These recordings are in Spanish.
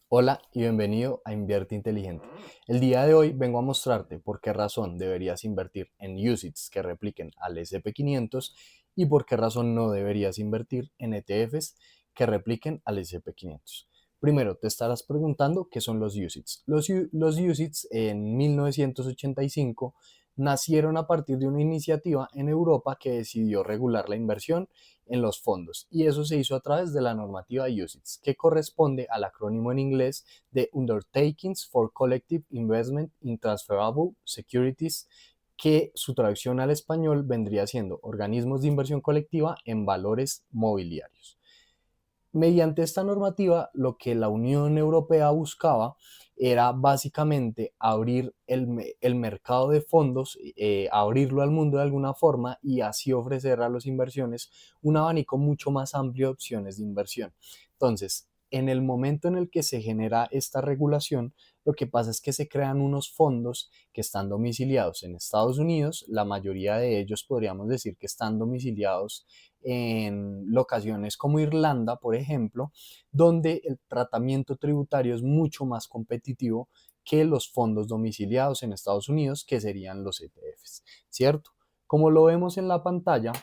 Hola y bienvenido a Invierte Inteligente. El día de hoy vengo a mostrarte por qué razón deberías invertir en UCITS que repliquen al SP500 y por qué razón no deberías invertir en ETFs que repliquen al SP500. Primero, te estarás preguntando qué son los UCITS. Los UCITS en 1985 nacieron a partir de una iniciativa en Europa que decidió regular la inversión en los fondos y eso se hizo a través de la normativa UCITS, que corresponde al acrónimo en inglés de Undertakings for Collective Investment in Transferable Securities, que su traducción al español vendría siendo organismos de inversión colectiva en valores mobiliarios. Mediante esta normativa, lo que la Unión Europea buscaba era básicamente abrir el mercado de fondos, abrirlo al mundo de alguna forma y así ofrecer a los inversiones un abanico mucho más amplio de opciones de inversión. Entonces, en el momento en el que se genera esta regulación, lo que pasa es que se crean unos fondos que están domiciliados en Estados Unidos, la mayoría de ellos podríamos decir que están domiciliados en locaciones como Irlanda, por ejemplo, donde el tratamiento tributario es mucho más competitivo que los fondos domiciliados en Estados Unidos, que serían los ETFs, ¿cierto? Como lo vemos en la pantalla,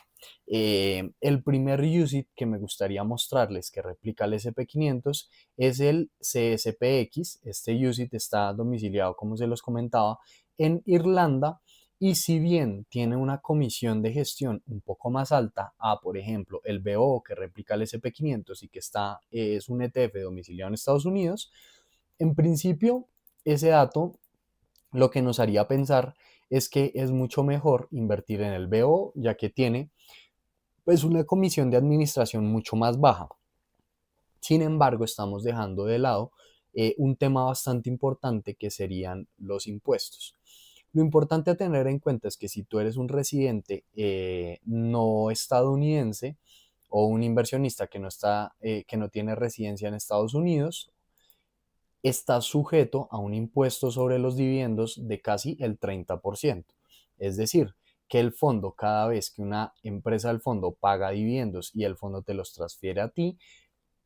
el primer UCIT que me gustaría mostrarles que replica el SP500 es el CSPX. Este UCIT está domiciliado, como se los comentaba, en Irlanda y si bien tiene una comisión de gestión un poco más alta a, por ejemplo, el BO que replica el SP500 y que es un ETF domiciliado en Estados Unidos, en principio ese dato lo que nos haría pensar es que es mucho mejor invertir en el BO ya que tiene pues una comisión de administración mucho más baja. Sin embargo, estamos dejando de lado un tema bastante importante que serían los impuestos. Lo importante a tener en cuenta es que si tú eres un residente no estadounidense o un inversionista que no tiene residencia en Estados Unidos, está sujeto a un impuesto sobre los dividendos de casi el 30%. Es decir, que el fondo, cada vez que una empresa del fondo paga dividendos y el fondo te los transfiere a ti,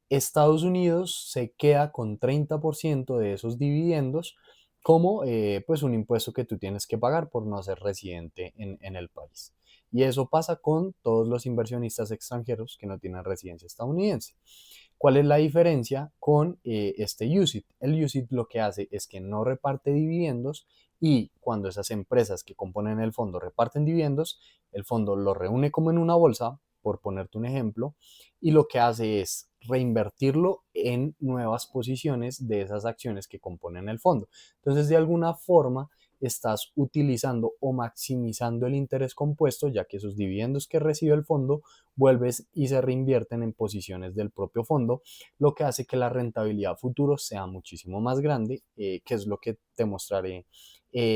Estados Unidos se queda con 30% de esos dividendos como pues un impuesto que tú tienes que pagar por no ser residente en el país. Y eso pasa con todos los inversionistas extranjeros que no tienen residencia estadounidense. ¿Cuál es la diferencia con este UCIT? El UCIT lo que hace es que no reparte dividendos y cuando esas empresas que componen el fondo reparten dividendos, el fondo lo reúne como en una bolsa, por ponerte un ejemplo, y lo que hace es reinvertirlo en nuevas posiciones de esas acciones que componen el fondo. Entonces, de alguna forma, estás utilizando o maximizando el interés compuesto, ya que esos dividendos que recibe el fondo vuelves y se reinvierten en posiciones del propio fondo, lo que hace que la rentabilidad futuro sea muchísimo más grande, que es lo que te mostraré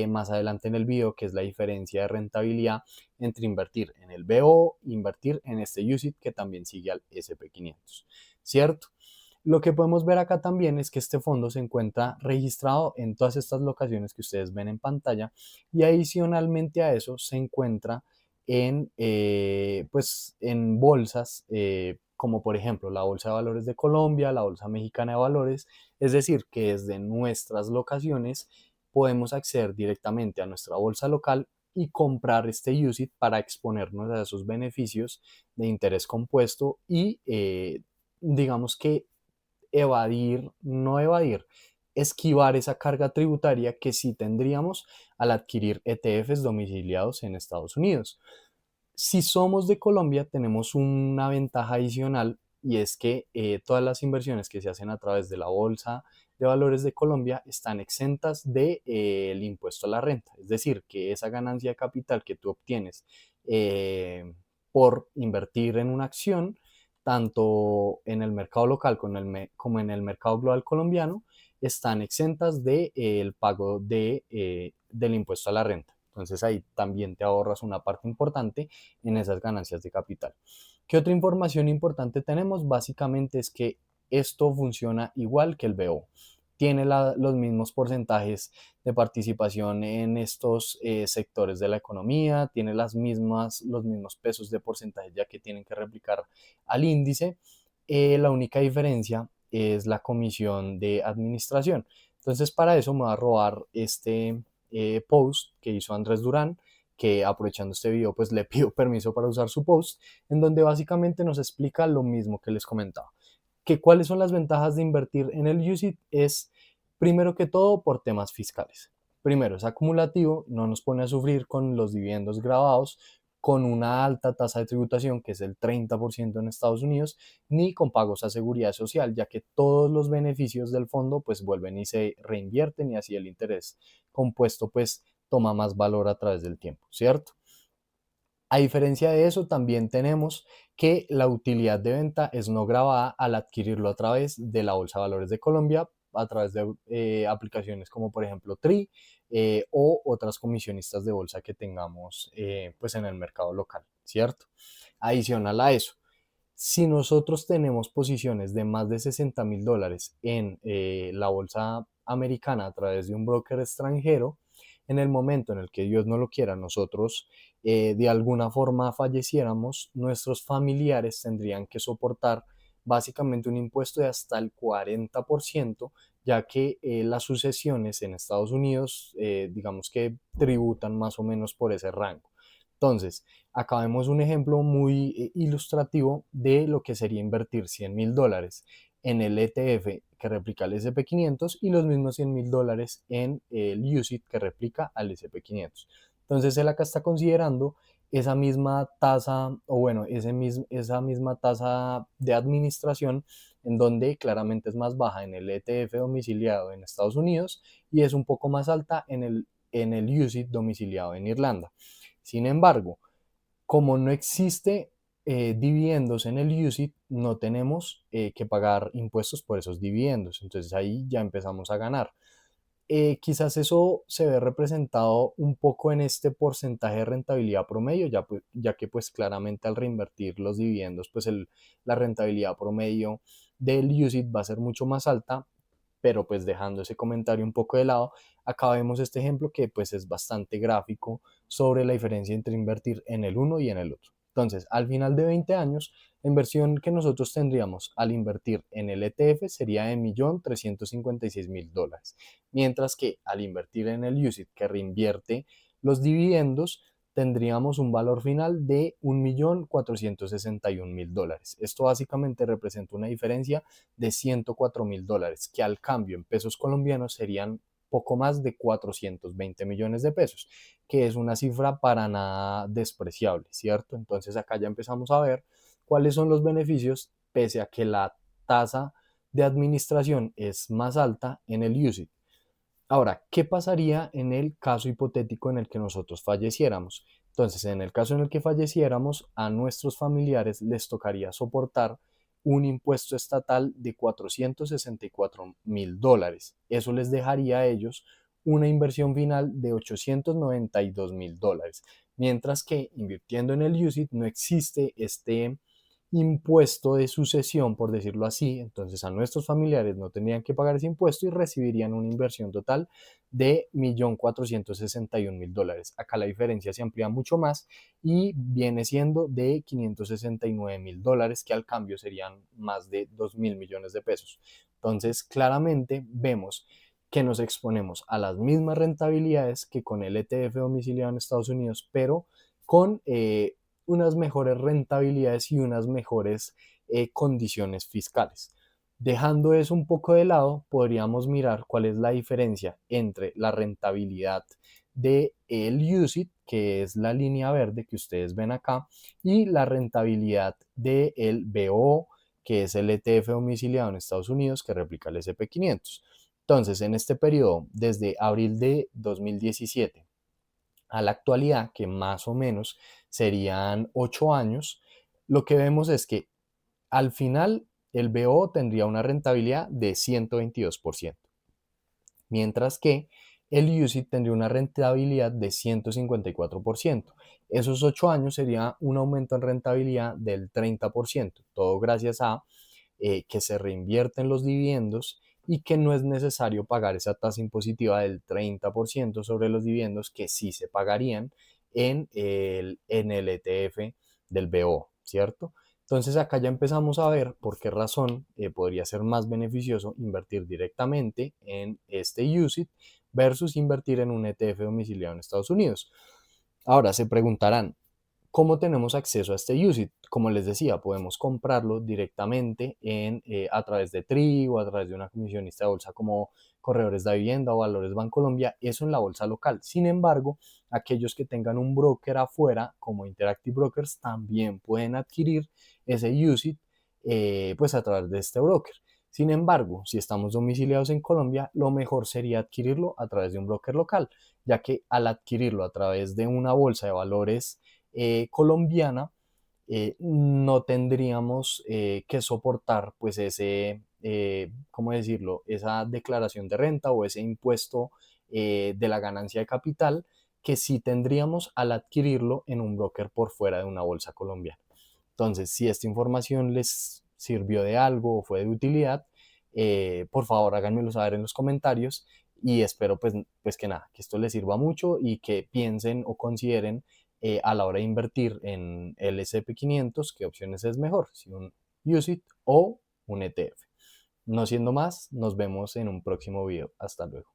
más adelante en el video, que es la diferencia de rentabilidad entre invertir en el BO e invertir en este UCIT que también sigue al SP500, ¿cierto? Lo que podemos ver acá también es que este fondo se encuentra registrado en todas estas locaciones que ustedes ven en pantalla y adicionalmente a eso se encuentra pues, en bolsas como por ejemplo la Bolsa de Valores de Colombia, la Bolsa Mexicana de Valores, es decir, que desde nuestras locaciones podemos acceder directamente a nuestra bolsa local y comprar este UCIT para exponernos a esos beneficios de interés compuesto y digamos que no evadir, esquivar esa carga tributaria que sí tendríamos al adquirir ETFs domiciliados en Estados Unidos. Si somos de Colombia, tenemos una ventaja adicional y es que todas las inversiones que se hacen a través de la Bolsa de Valores de Colombia están exentas del impuesto a la renta. Es decir, que esa ganancia de capital que tú obtienes por invertir en una acción, tanto en el mercado local como en el mercado global colombiano, están exentas del pago del impuesto a la renta. Entonces ahí también te ahorras una parte importante en esas ganancias de capital. ¿Qué otra información importante tenemos? Básicamente es que esto funciona igual que el BO. Tiene los mismos porcentajes de participación en estos sectores de la economía, tiene los mismos pesos de porcentaje ya que tienen que replicar al índice. La única diferencia es la comisión de administración. Entonces, para eso me voy a robar este post que hizo Andrés Durán, que aprovechando este video, pues le pido permiso para usar su post, en donde básicamente nos explica lo mismo que les comentaba. Que cuáles son las ventajas de invertir en el UCIT es, primero que todo, por temas fiscales. Primero, es acumulativo, no nos pone a sufrir con los dividendos grabados, con una alta tasa de tributación, que es el 30% en Estados Unidos, ni con pagos a seguridad social, ya que todos los beneficios del fondo pues vuelven y se reinvierten y así el interés compuesto pues toma más valor a través del tiempo, ¿cierto? A diferencia de eso, también tenemos que la utilidad de venta es no grabada al adquirirlo a través de la Bolsa de Valores de Colombia, a través de aplicaciones como por ejemplo TRI o otras comisionistas de bolsa que tengamos pues en el mercado local, ¿cierto? Adicional a eso, si nosotros tenemos posiciones de más de $60,000 en la bolsa americana a través de un broker extranjero, en el momento en el que Dios no lo quiera, nosotros de alguna forma falleciéramos, nuestros familiares tendrían que soportar básicamente un impuesto de hasta el 40%, ya que las sucesiones en Estados Unidos, digamos que tributan más o menos por ese rango. Entonces, acá vemos un ejemplo muy ilustrativo de lo que sería invertir $100,000 en el ETF que replica el SP500 y los mismos $100,000 en el UCIT que replica al SP500. Entonces, él acá está considerando esa misma tasa, o bueno, esa misma tasa de administración, en donde claramente es más baja en el ETF domiciliado en Estados Unidos y es un poco más alta en el UCIT domiciliado en Irlanda. Sin embargo, como no existe dividendos en el UCIT, no tenemos que pagar impuestos por esos dividendos. Entonces ahí ya empezamos a ganar. Quizás eso se ve representado un poco en este porcentaje de rentabilidad promedio, ya que pues claramente al reinvertir los dividendos, pues la rentabilidad promedio del UCIT va a ser mucho más alta, pero pues dejando ese comentario un poco de lado, acá vemos este ejemplo que pues es bastante gráfico sobre la diferencia entre invertir en el uno y en el otro. Entonces, al final de 20 años, la inversión que nosotros tendríamos al invertir en el ETF sería de $1,356,000, mientras que al invertir en el UCIT que reinvierte los dividendos, tendríamos un valor final de $1,461,000. Esto básicamente representa una diferencia de $104,000, que al cambio en pesos colombianos serían poco más de 420 millones de pesos, que es una cifra para nada despreciable, ¿cierto? Entonces acá ya empezamos a ver cuáles son los beneficios, pese a que la tasa de administración es más alta en el UCIT. Ahora, ¿qué pasaría en el caso hipotético en el que nosotros falleciéramos? Entonces, en el caso en el que falleciéramos, a nuestros familiares les tocaría soportar un impuesto estatal de $464,000. Eso les dejaría a ellos una inversión final de $892,000. Mientras que invirtiendo en el UCIT no existe este impuesto de sucesión, por decirlo así, entonces a nuestros familiares no tendrían que pagar ese impuesto y recibirían una inversión total de $1,461,000. Acá la diferencia se amplía mucho más y viene siendo de $569,000, que al cambio serían más de 2,000 millones de pesos. Entonces, claramente vemos que nos exponemos a las mismas rentabilidades que con el ETF domiciliado en Estados Unidos, pero con unas mejores rentabilidades y unas mejores condiciones fiscales. Dejando eso un poco de lado, podríamos mirar cuál es la diferencia entre la rentabilidad del UCIT, que es la línea verde que ustedes ven acá, y la rentabilidad del BO, que es el ETF domiciliado en Estados Unidos que replica el SP500. Entonces, en este periodo, desde abril de 2017 a la actualidad, que más o menos serían 8 años, lo que vemos es que al final el BO tendría una rentabilidad de 122%, mientras que el UCIT tendría una rentabilidad de 154%. Esos 8 años sería un aumento en rentabilidad del 30%, todo gracias a que se reinvierten los dividendos y que no es necesario pagar esa tasa impositiva del 30% sobre los dividendos que sí se pagarían en el ETF del BO, ¿cierto? Entonces acá ya empezamos a ver por qué razón podría ser más beneficioso invertir directamente en este UCIT versus invertir en un ETF domiciliado en Estados Unidos. Ahora se preguntarán, ¿cómo tenemos acceso a este UCIT? Como les decía, podemos comprarlo directamente a través de TRI o a través de una comisionista de bolsa como Corredores de Vivienda o Valores Bancolombia, eso en la bolsa local. Sin embargo, aquellos que tengan un broker afuera, como Interactive Brokers, también pueden adquirir ese UCIT pues a través de este broker. Sin embargo, si estamos domiciliados en Colombia, lo mejor sería adquirirlo a través de un broker local, ya que al adquirirlo a través de una bolsa de valores colombiana, no tendríamos que soportar pues ¿cómo decirlo? Esa declaración de renta o ese impuesto de la ganancia de capital que sí tendríamos al adquirirlo en un broker por fuera de una bolsa colombiana. Entonces, si esta información les sirvió de algo o fue de utilidad, por favor háganmelo saber en los comentarios y espero pues que nada, que esto les sirva mucho y que piensen o consideren a la hora de invertir en el S&P 500 qué opciones es mejor, si un UCIT o un ETF. No siendo más, nos vemos en un próximo video. Hasta luego.